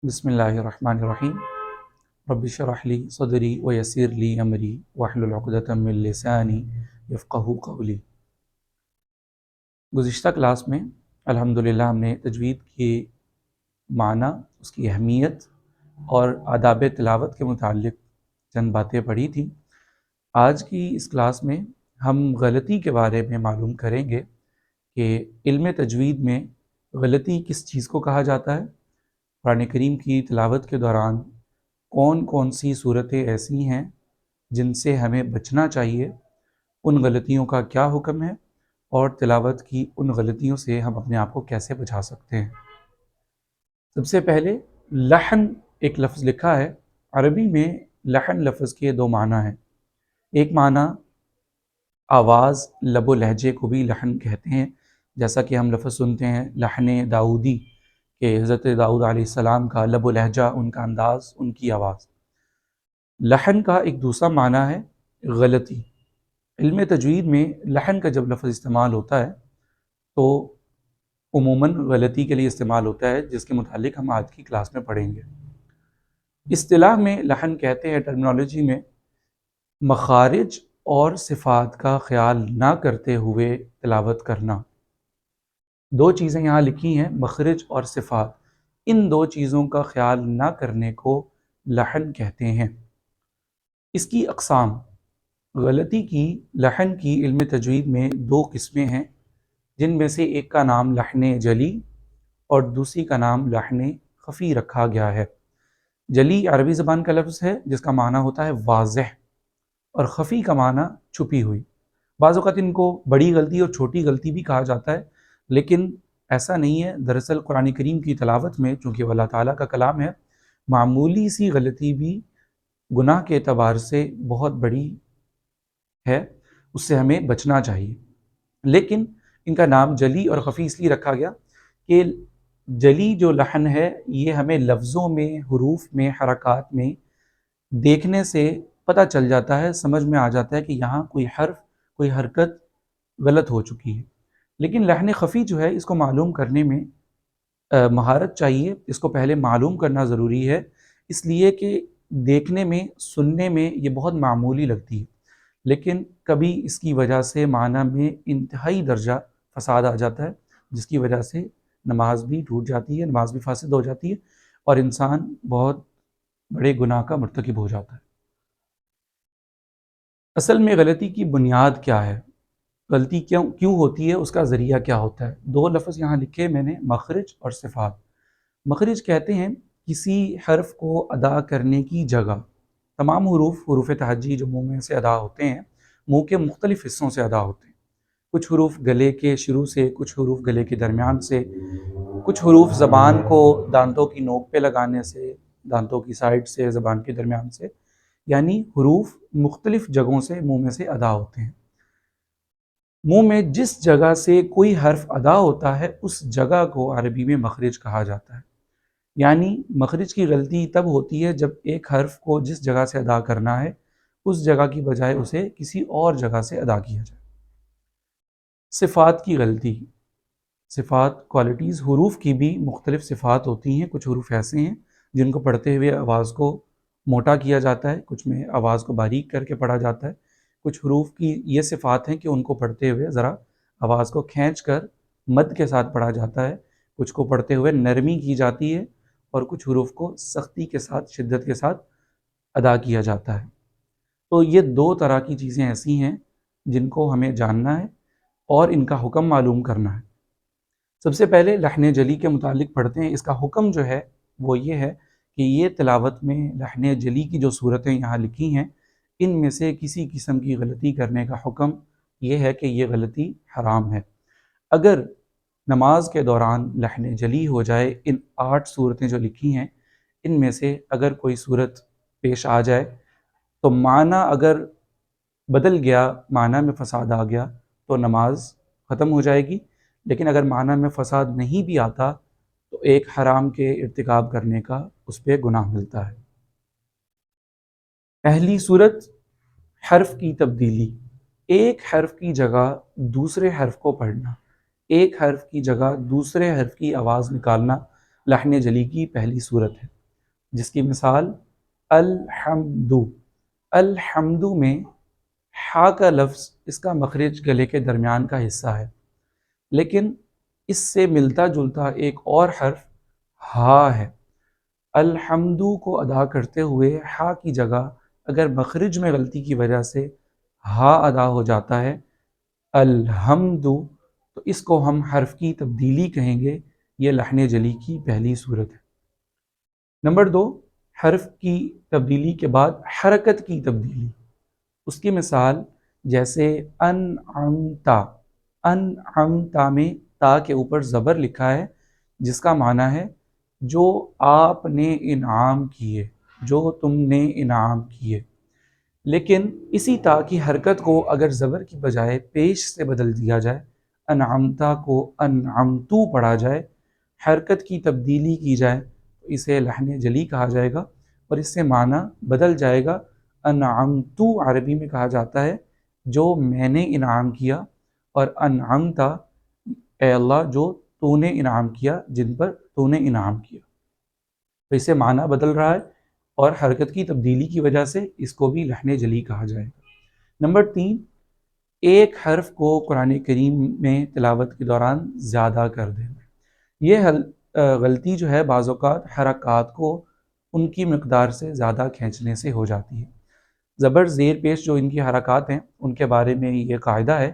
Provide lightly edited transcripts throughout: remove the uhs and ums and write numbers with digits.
بسم اللہ الرحمن الرحیم رب اشرح لی صدری ویسر لی امری واحلل عقدۃ من لسانی یفقہوا قولی۔ گزشتہ کلاس میں الحمدللہ ہم نے تجوید کے معنی، اس کی اہمیت اور آداب تلاوت کے متعلق چند باتیں پڑھی تھیں۔ آج کی اس کلاس میں ہم غلطی کے بارے میں معلوم کریں گے کہ علم تجوید میں غلطی کس چیز کو کہا جاتا ہے، قرآن کریم کی تلاوت کے دوران کون کون سی صورتیں ایسی ہیں جن سے ہمیں بچنا چاہیے، ان غلطیوں کا کیا حکم ہے، اور تلاوت کی ان غلطیوں سے ہم اپنے آپ کو کیسے بچا سکتے ہیں۔ سب سے پہلے لحن ایک لفظ لکھا ہے۔ عربی میں لحن لفظ کے دو معنی ہیں۔ ایک معنی آواز، لب و لہجے کو بھی لحن کہتے ہیں، جیسا کہ ہم لفظ سنتے ہیں لحن داؤدی، کہ حضرت داؤد علیہ السلام کا لب و لہجہ، ان کا انداز، ان کی آواز۔ لحن کا ایک دوسرا معنی ہے غلطی۔ علم تجوید میں لحن کا جب لفظ استعمال ہوتا ہے تو عموماً غلطی کے لیے استعمال ہوتا ہے، جس کے متعلق ہم آج کی کلاس میں پڑھیں گے۔ اصطلاح میں لحن کہتے ہیں، ٹرمنالوجی میں، مخارج اور صفات کا خیال نہ کرتے ہوئے تلاوت کرنا۔ دو چیزیں یہاں لکھی ہیں، مخرج اور صفات، ان دو چیزوں کا خیال نہ کرنے کو لحن کہتے ہیں۔ اس کی اقسام، غلطی کی لحن کی علم تجوید میں دو قسمیں ہیں، جن میں سے ایک کا نام لحن جلی اور دوسری کا نام لحن خفی رکھا گیا ہے۔ جلی عربی زبان کا لفظ ہے جس کا معنی ہوتا ہے واضح، اور خفی کا معنی چھپی ہوئی۔ بعض اوقات ان کو بڑی غلطی اور چھوٹی غلطی بھی کہا جاتا ہے، لیکن ایسا نہیں ہے۔ دراصل قرآن کریم کی تلاوت میں، چونکہ وہ اللہ تعالیٰ کا کلام ہے، معمولی سی غلطی بھی گناہ کے اعتبار سے بہت بڑی ہے، اس سے ہمیں بچنا چاہیے۔ لیکن ان کا نام جلی اور خفی اس لیے رکھا گیا کہ جلی جو لحن ہے یہ ہمیں لفظوں میں، حروف میں، حرکات میں دیکھنے سے پتہ چل جاتا ہے، سمجھ میں آ جاتا ہے کہ یہاں کوئی حرف، کوئی حرکت غلط ہو چکی ہے۔ لیکن لحن خفی جو ہے، اس کو معلوم کرنے میں مہارت چاہیے، اس کو پہلے معلوم کرنا ضروری ہے، اس لیے کہ دیکھنے میں، سننے میں یہ بہت معمولی لگتی ہے، لیکن کبھی اس کی وجہ سے معنی میں انتہائی درجہ فساد آ جاتا ہے، جس کی وجہ سے نماز بھی ٹوٹ جاتی ہے، نماز بھی فاسد ہو جاتی ہے، اور انسان بہت بڑے گناہ کا مرتکب ہو جاتا ہے۔ اصل میں غلطی کی بنیاد کیا ہے؟ غلطی کیوں ہوتی ہے؟ اس کا ذریعہ کیا ہوتا ہے؟ دو لفظ یہاں لکھے میں نے، مخرج اور صفات۔ مخرج کہتے ہیں کسی حرف کو ادا کرنے کی جگہ۔ تمام حروف تہجی جو منہ میں سے ادا ہوتے ہیں، منہ کے مختلف حصوں سے ادا ہوتے ہیں۔ کچھ حروف گلے کے شروع سے، کچھ حروف گلے کے درمیان سے، کچھ حروف زبان کو دانتوں کی نوک پہ لگانے سے، دانتوں کی سائڈ سے، زبان کے درمیان سے، یعنی حروف مختلف جگہوں سے منہ میں سے ادا ہوتے ہیں۔ منہ میں جس جگہ سے کوئی حرف ادا ہوتا ہے اس جگہ کو عربی میں مخرج کہا جاتا ہے۔ یعنی مخرج کی غلطی تب ہوتی ہے جب ایک حرف کو جس جگہ سے ادا کرنا ہے اس جگہ کی بجائے اسے کسی اور جگہ سے ادا کیا جائے۔ صفات کی غلطی، صفات کوالٹیز، حروف کی بھی مختلف صفات ہوتی ہیں۔ کچھ حروف ایسے ہیں جن کو پڑھتے ہوئے آواز کو موٹا کیا جاتا ہے، کچھ میں آواز کو باریک کر کے پڑھا جاتا ہے۔ کچھ حروف کی یہ صفات ہیں کہ ان کو پڑھتے ہوئے ذرا آواز کو کھینچ کر مد کے ساتھ پڑھا جاتا ہے، کچھ کو پڑھتے ہوئے نرمی کی جاتی ہے، اور کچھ حروف کو سختی کے ساتھ، شدت کے ساتھ ادا کیا جاتا ہے۔ تو یہ دو طرح کی چیزیں ایسی ہیں جن کو ہمیں جاننا ہے اور ان کا حکم معلوم کرنا ہے۔ سب سے پہلے لحن جلی کے متعلق پڑھتے ہیں۔ اس کا حکم جو ہے وہ یہ ہے کہ یہ تلاوت میں لحن جلی کی جو صورتیں یہاں لکھی ہیں، ان میں سے کسی قسم کی غلطی کرنے کا حکم یہ ہے کہ یہ غلطی حرام ہے۔ اگر نماز کے دوران لحن جلی ہو جائے، ان 8 صورتیں جو لکھی ہیں ان میں سے اگر کوئی صورت پیش آ جائے تو معنی اگر بدل گیا، معنی میں فساد آ گیا تو نماز ختم ہو جائے گی، لیکن اگر معنی میں فساد نہیں بھی آتا تو ایک حرام کے ارتکاب کرنے کا اس پہ گناہ ملتا ہے۔ پہلی صورت، حرف کی تبدیلی۔ ایک حرف کی جگہ دوسرے حرف کو پڑھنا، ایک حرف کی جگہ دوسرے حرف کی آواز نکالنا، لحن جلی کی پہلی صورت ہے، جس کی مثال الحمد، الحمد میں ہا کا لفظ اس کا مخرج گلے کے درمیان کا حصہ ہے، لیکن اس سے ملتا جلتا ایک اور حرف ہا ہے۔ الحمد کو ادا کرتے ہوئے ہا کی جگہ اگر مخرج میں غلطی کی وجہ سے ہا ادا ہو جاتا ہے الحمد، تو اس کو ہم حرف کی تبدیلی کہیں گے۔ یہ لحن جلی کی پہلی صورت ہے۔ نمبر 2، حرف کی تبدیلی کے بعد حرکت کی تبدیلی۔ اس کی مثال جیسے انعمتا، انعمتا میں تا کے اوپر زبر لکھا ہے، جس کا معنی ہے جو آپ نے انعام کیے، جو تم نے انعام کیے، لیکن اسی تا کی حرکت کو اگر زبر کی بجائے پیش سے بدل دیا جائے، انعمتا کو انعمتو پڑھا جائے، حرکت کی تبدیلی کی جائے، تو اسے لحن جلی کہا جائے گا، اور اس سے معنی بدل جائے گا۔ انعمتو عربی میں کہا جاتا ہے جو میں نے انعام کیا، اور انعمتا اے اللہ جو تو نے انعام کیا، جن پر تو نے انعام کیا، تو اسے معنی بدل رہا ہے، اور حرکت کی تبدیلی کی وجہ سے اس کو بھی لحن جلی کہا جائے گا۔ نمبر 3، ایک حرف کو قرآن کریم میں تلاوت کے دوران زیادہ کر دینا۔ یہ غلطی جو ہے بعض اوقات حرکات کو ان کی مقدار سے زیادہ کھینچنے سے ہو جاتی ہے۔ زبر زیر پیش جو ان کی حرکات ہیں، ان کے بارے میں یہ قاعدہ ہے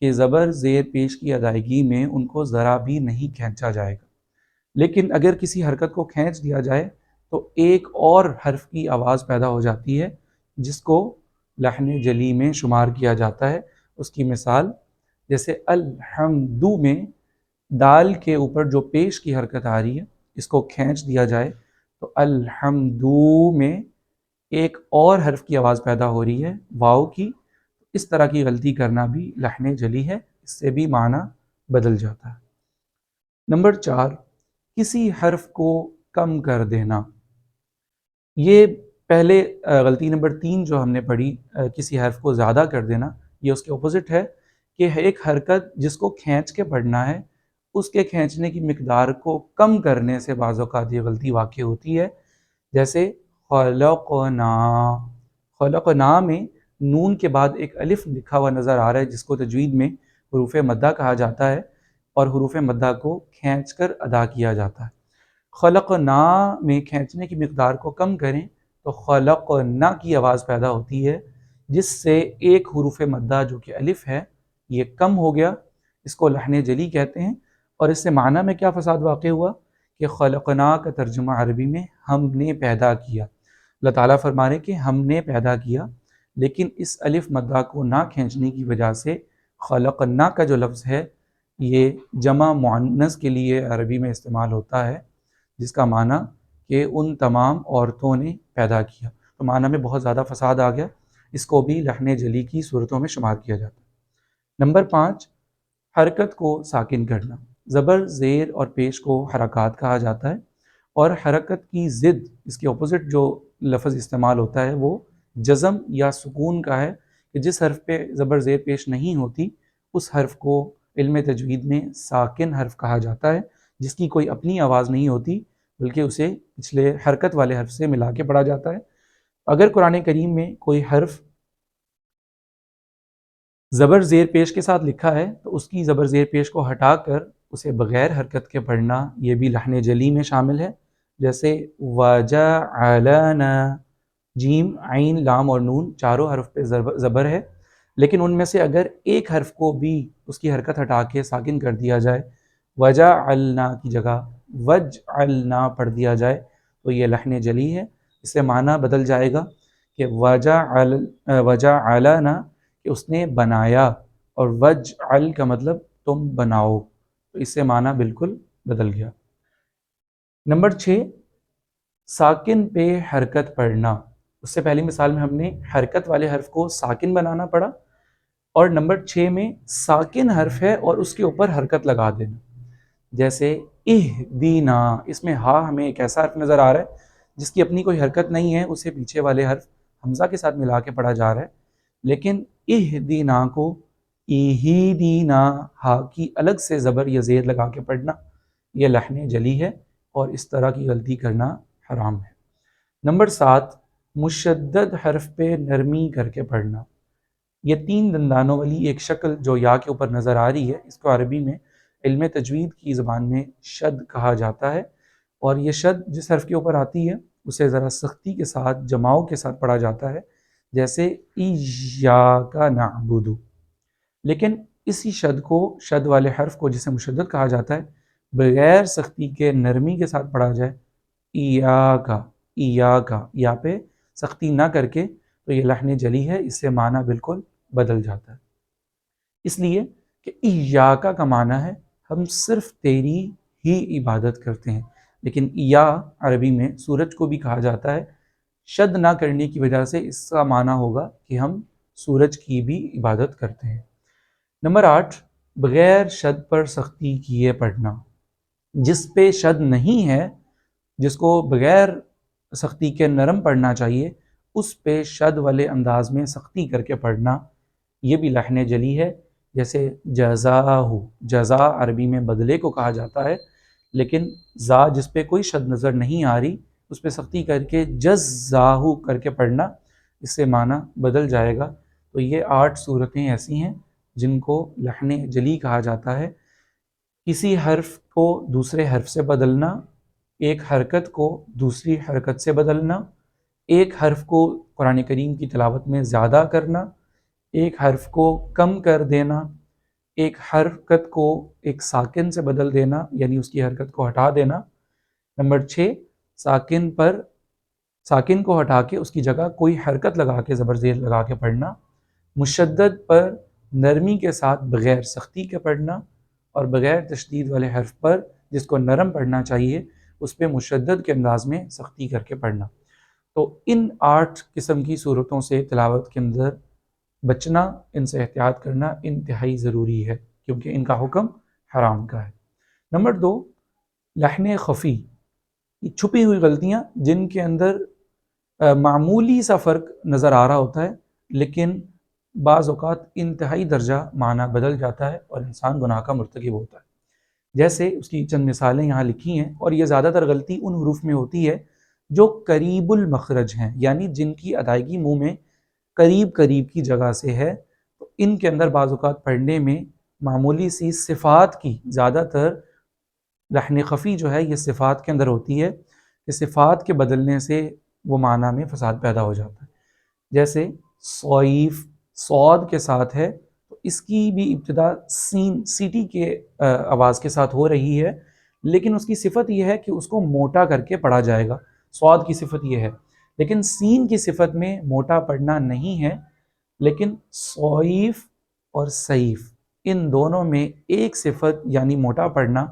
کہ زبر زیر پیش کی ادائیگی میں ان کو ذرا بھی نہیں کھینچا جائے گا، لیکن اگر کسی حرکت کو کھینچ دیا جائے تو ایک اور حرف کی آواز پیدا ہو جاتی ہے، جس کو لحن جلی میں شمار کیا جاتا ہے۔ اس کی مثال جیسے الحمدو میں دال کے اوپر جو پیش کی حرکت آ رہی ہے، اس کو کھینچ دیا جائے تو الحمدو میں ایک اور حرف کی آواز پیدا ہو رہی ہے، واو کی۔ اس طرح کی غلطی کرنا بھی لحن جلی ہے، اس سے بھی معنی بدل جاتا ہے۔ نمبر 4، کسی حرف کو کم کر دینا۔ یہ پہلے غلطی نمبر 3 جو ہم نے پڑھی، کسی حرف کو زیادہ کر دینا، یہ اس کے اپوزٹ ہے کہ ایک حرکت جس کو کھینچ کے پڑھنا ہے، اس کے کھینچنے کی مقدار کو کم کرنے سے بعض اوقات یہ غلطی واقع ہوتی ہے۔ جیسے خلقنا، خلقنا میں نون کے بعد ایک الف لکھا ہوا نظر آ رہا ہے، جس کو تجوید میں حروف مدہ کہا جاتا ہے، اور حروف مدہ کو کھینچ کر ادا کیا جاتا ہے۔ خلقنا میں کھینچنے کی مقدار کو کم کریں تو خلقنا کی آواز پیدا ہوتی ہے، جس سے ایک حروف مدہ جو کہ الف ہے یہ کم ہو گیا، اس کو لحن جلی کہتے ہیں۔ اور اس سے معنی میں کیا فساد واقع ہوا کہ خلقنا کا ترجمہ عربی میں ہم نے پیدا کیا۔ اللہ تعالیٰ فرما رہے کہ ہم نے پیدا کیا، لیکن اس الف مدہ کو نہ کھینچنے کی وجہ سے خلقنا کا جو لفظ ہے یہ جمع مؤنث کے لیے عربی میں استعمال ہوتا ہے، جس کا معنی کہ ان تمام عورتوں نے پیدا کیا، تو معنی میں بہت زیادہ فساد آ گیا، اس کو بھی لحن جلی کی صورتوں میں شمار کیا جاتا ہے۔ نمبر 5، حرکت کو ساکن کرنا۔ زبر زیر اور پیش کو حرکات کہا جاتا ہے، اور حرکت کی ضد، اس کے اپوزٹ جو لفظ استعمال ہوتا ہے وہ جزم یا سکون کا ہے، کہ جس حرف پہ زبر زیر پیش نہیں ہوتی اس حرف کو علم تجوید میں ساکن حرف کہا جاتا ہے، جس کی کوئی اپنی آواز نہیں ہوتی بلکہ اسے پچھلے حرکت والے حرف سے ملا کے پڑھا جاتا ہے۔ اگر قرآن کریم میں کوئی حرف زبر زیر پیش کے ساتھ لکھا ہے تو اس کی زبر زیر پیش کو ہٹا کر اسے بغیر حرکت کے پڑھنا، یہ بھی لحن جلی میں شامل ہے۔ جیسے وجعلنا، جیم عین لام اور نون چاروں حرف پہ زبر ہے، لیکن ان میں سے اگر ایک حرف کو بھی اس کی حرکت ہٹا کے ساکن کر دیا جائے، وجعلنا کی جگہ وجعلنا پڑھ دیا جائے، تو یہ لحن جلی ہے۔ اس سے معنی بدل جائے گا کہ وجعلنا کہ اس نے بنایا، اور وجعل کا مطلب تم بناؤ، تو اس سے معنی بالکل بدل گیا۔ نمبر 6، ساکن پہ حرکت پڑھنا۔ اس سے پہلی مثال میں ہم نے حرکت والے حرف کو ساکن بنانا پڑھا، اور نمبر 6 میں ساکن حرف ہے اور اس کے اوپر حرکت لگا دینا۔ جیسے اہدینا، اس میں ہاں ہمیں ایک ایسا حرف نظر آ رہا ہے جس کی اپنی کوئی حرکت نہیں ہے، اسے پیچھے والے حرف حمزہ کے ساتھ ملا کے پڑھا جا رہا ہے، لیکن اہدینا کو ایہدینا ہا کی الگ سے زبر یا زیر لگا کے پڑھنا، یہ لحن جلی ہے، اور اس طرح کی غلطی کرنا حرام ہے۔ نمبر 7، مشدد حرف پہ نرمی کر کے پڑھنا۔ یہ 3 دندانوں والی ایک شکل جو یا کے اوپر نظر آ رہی ہے، اس کو عربی میں علم تجوید کی زبان میں شد کہا جاتا ہے، اور یہ شد جس حرف کے اوپر آتی ہے اسے ذرا سختی کے ساتھ جماؤ کے ساتھ پڑھا جاتا ہے، جیسے ایاک نعبد۔ لیکن اسی شد کو، شد والے حرف کو جسے مشدد کہا جاتا ہے، بغیر سختی کے نرمی کے ساتھ پڑھا جائے، ایاکا ایاکا، یا پہ سختی نہ کر کے، تو یہ لحن جلی ہے، اس سے معنی بالکل بدل جاتا ہے۔ اس لیے کہ ایاکا کا معنی ہے ہم صرف تیری ہی عبادت کرتے ہیں، لیکن یا عربی میں سورج کو بھی کہا جاتا ہے، شد نہ کرنے کی وجہ سے اس کا معنی ہوگا کہ ہم سورج کی بھی عبادت کرتے ہیں۔ نمبر 8، بغیر شد پر سختی کیے پڑھنا۔ جس پہ شد نہیں ہے، جس کو بغیر سختی کے نرم پڑھنا چاہیے، اس پہ شد والے انداز میں سختی کر کے پڑھنا، یہ بھی لحن جلی ہے۔ جیسے جزاہ، جزا عربی میں بدلے کو کہا جاتا ہے، لیکن زا جس پہ کوئی شد نظر نہیں آ رہی، اس پہ سختی کر کے جزاہ کر کے پڑھنا، اس سے معنی بدل جائے گا۔ تو یہ 8 صورتیں ایسی ہیں جن کو لحن جلی کہا جاتا ہے۔ کسی حرف کو دوسرے حرف سے بدلنا، ایک حرکت کو دوسری حرکت سے بدلنا، ایک حرف کو قرآن کریم کی تلاوت میں زیادہ کرنا، ایک حرف کو کم کر دینا، ایک حرکت کو ایک ساکن سے بدل دینا، یعنی اس کی حرکت کو ہٹا دینا۔ نمبر 6، ساکن کو ہٹا کے اس کی جگہ کوئی حرکت لگا کے، زبر زیر لگا کے پڑھنا، مشدد پر نرمی کے ساتھ بغیر سختی کے پڑھنا، اور بغیر تشدید والے حرف پر جس کو نرم پڑھنا چاہیے اس پہ مشدد کے انداز میں سختی کر کے پڑھنا۔ تو ان 8 قسم کی صورتوں سے تلاوت کے اندر بچنا، ان سے احتیاط کرنا انتہائی ضروری ہے، کیونکہ ان کا حکم حرام کا ہے۔ نمبر 2، لحن خفی، یہ چھپی ہوئی غلطیاں جن کے اندر معمولی سا فرق نظر آ رہا ہوتا ہے، لیکن بعض اوقات انتہائی درجہ معنی بدل جاتا ہے اور انسان گناہ کا مرتکب ہوتا ہے۔ جیسے اس کی چند مثالیں یہاں لکھی ہیں، اور یہ زیادہ تر غلطی ان حروف میں ہوتی ہے جو قریب المخرج ہیں، یعنی جن کی ادائیگی منہ میں قریب قریب کی جگہ سے ہے، تو ان کے اندر بعض اوقات پڑھنے میں معمولی سی صفات کی، زیادہ تر لحن خفی جو ہے یہ صفات کے اندر ہوتی ہے، کہ صفات کے بدلنے سے وہ معنی میں فساد پیدا ہو جاتا ہے۔ جیسے صیف، صاد کے ساتھ ہے، تو اس کی بھی ابتدا سین، سیٹی کے آواز کے ساتھ ہو رہی ہے، لیکن اس کی صفت یہ ہے کہ اس کو موٹا کر کے پڑھا جائے گا۔ صاد کی صفت یہ ہے، لیکن سین کی صفت میں موٹا پڑھنا نہیں ہے، لیکن صیف اور سیف ان دونوں میں ایک صفت یعنی موٹا پڑھنا،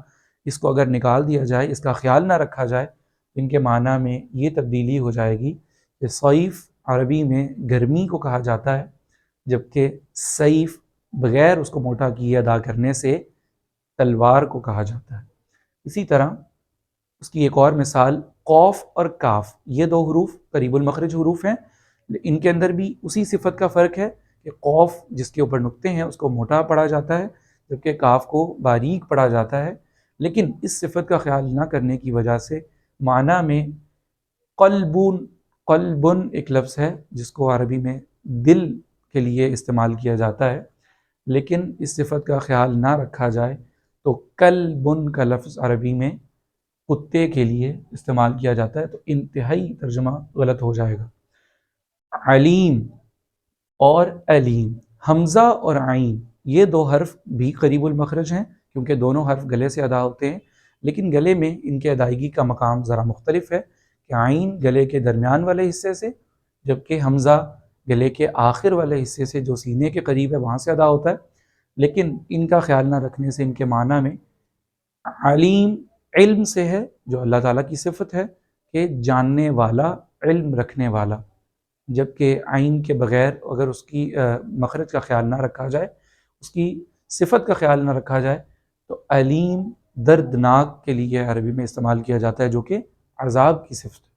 اس کو اگر نکال دیا جائے، اس کا خیال نہ رکھا جائے، ان کے معنی میں یہ تبدیلی ہو جائے گی کہ صیف عربی میں گرمی کو کہا جاتا ہے، جبکہ سیف بغیر اس کو موٹا کیے ادا کرنے سے تلوار کو کہا جاتا ہے۔ اسی طرح اس کی ایک اور مثال قوف اور کاف، یہ 2 حروف قریب المخرج حروف ہیں، ان کے اندر بھی اسی صفت کا فرق ہے کہ قوف جس کے اوپر نقطے ہیں اس کو موٹا پڑھا جاتا ہے، جبکہ کاف کو باریک پڑھا جاتا ہے، لیکن اس صفت کا خیال نہ کرنے کی وجہ سے معنی میں قلبن ایک لفظ ہے جس کو عربی میں دل کے لیے استعمال کیا جاتا ہے، لیکن اس صفت کا خیال نہ رکھا جائے تو کلبن کا لفظ عربی میں کتے کے لیے استعمال کیا جاتا ہے، تو انتہائی ترجمہ غلط ہو جائے گا۔ علیم اور علیم، حمزہ اور عین، یہ 2 حرف بھی قریب المخرج ہیں، کیونکہ دونوں حرف گلے سے ادا ہوتے ہیں، لیکن گلے میں ان کے ادائیگی کا مقام ذرا مختلف ہے، کہ عین گلے کے درمیان والے حصے سے، جبکہ حمزہ گلے کے آخر والے حصے سے جو سینے کے قریب ہے وہاں سے ادا ہوتا ہے، لیکن ان کا خیال نہ رکھنے سے ان کے معنی میں علیم علم سے ہے، جو اللہ تعالیٰ کی صفت ہے کہ جاننے والا، علم رکھنے والا، جبکہ عین کے بغیر اگر اس کی مخرج کا خیال نہ رکھا جائے، اس کی صفت کا خیال نہ رکھا جائے، تو علیم دردناک کے لیے عربی میں استعمال کیا جاتا ہے، جو کہ عذاب کی صفت ہے۔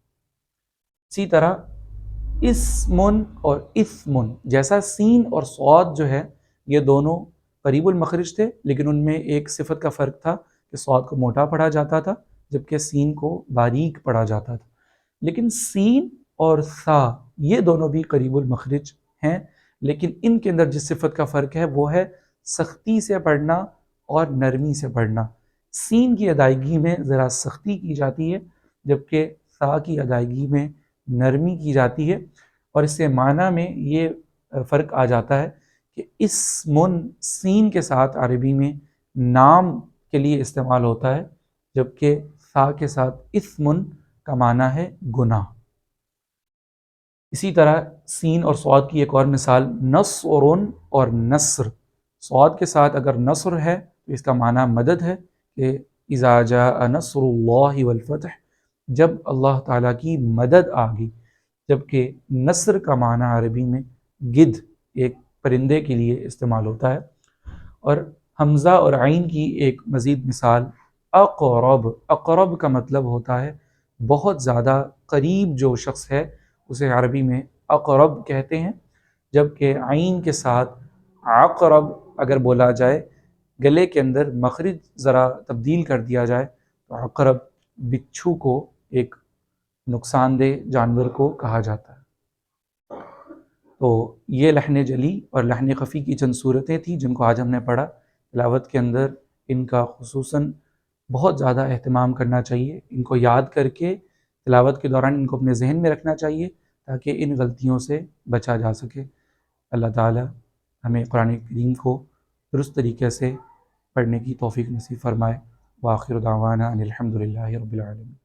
اسی طرح اسمن اور اثمن، جیسا سین اور صاد جو ہے یہ دونوں قریب المخرج تھے، لیکن ان میں ایک صفت کا فرق تھا کہ صاد کو موٹا پڑھا جاتا تھا، جبکہ سین کو باریک پڑھا جاتا تھا۔ لیکن سین اور سا یہ دونوں بھی قریب المخرج ہیں، لیکن ان کے اندر جس صفت کا فرق ہے وہ ہے سختی سے پڑھنا اور نرمی سے پڑھنا۔ سین کی ادائیگی میں ذرا سختی کی جاتی ہے، جبکہ سا کی ادائیگی میں نرمی کی جاتی ہے، اور اس سے معنی میں یہ فرق آ جاتا ہے کہ اسمن سین کے ساتھ عربی میں نام کے لیے استعمال ہوتا ہے، جبکہ سا کے ساتھ اسمن کا معنی ہے گناہ۔ اسی طرح سین اور صاد کی ایک اور مثال نصر اور نصر۔ صاد کے ساتھ اگر نصر ہے تو اس کا معنی مدد ہے کہ اذا جاء نصر اللہ والفتح، جب اللہ تعالیٰ کی مدد آ گئی، جبکہ نصر کا معنی عربی میں گدھ، ایک پرندے کے لیے استعمال ہوتا ہے۔ اور حمزہ اور عین کی ایک مزید مثال اقرب۔ اقرب کا مطلب ہوتا ہے بہت زیادہ قریب جو شخص ہے اسے عربی میں اقرب کہتے ہیں، جبکہ عین کے ساتھ عقرب اگر بولا جائے، گلے کے اندر مخرج ذرا تبدیل کر دیا جائے تو عقرب بچھو کو، ایک نقصان دہ جانور کو کہا جاتا ہے۔ تو یہ لحن جلی اور لحن خفی کی چند صورتیں تھیں جن کو آج ہم نے پڑھا۔ تلاوت کے اندر ان کا خصوصاً بہت زیادہ اہتمام کرنا چاہیے، ان کو یاد کر کے تلاوت کے دوران ان کو اپنے ذہن میں رکھنا چاہیے تاکہ ان غلطیوں سے بچا جا سکے۔ اللہ تعالی ہمیں قرآن کریم کو درست طریقے سے پڑھنے کی توفیق نصیب فرمائے۔ وآخر دعوانا ان الحمد للہ رب العالمین۔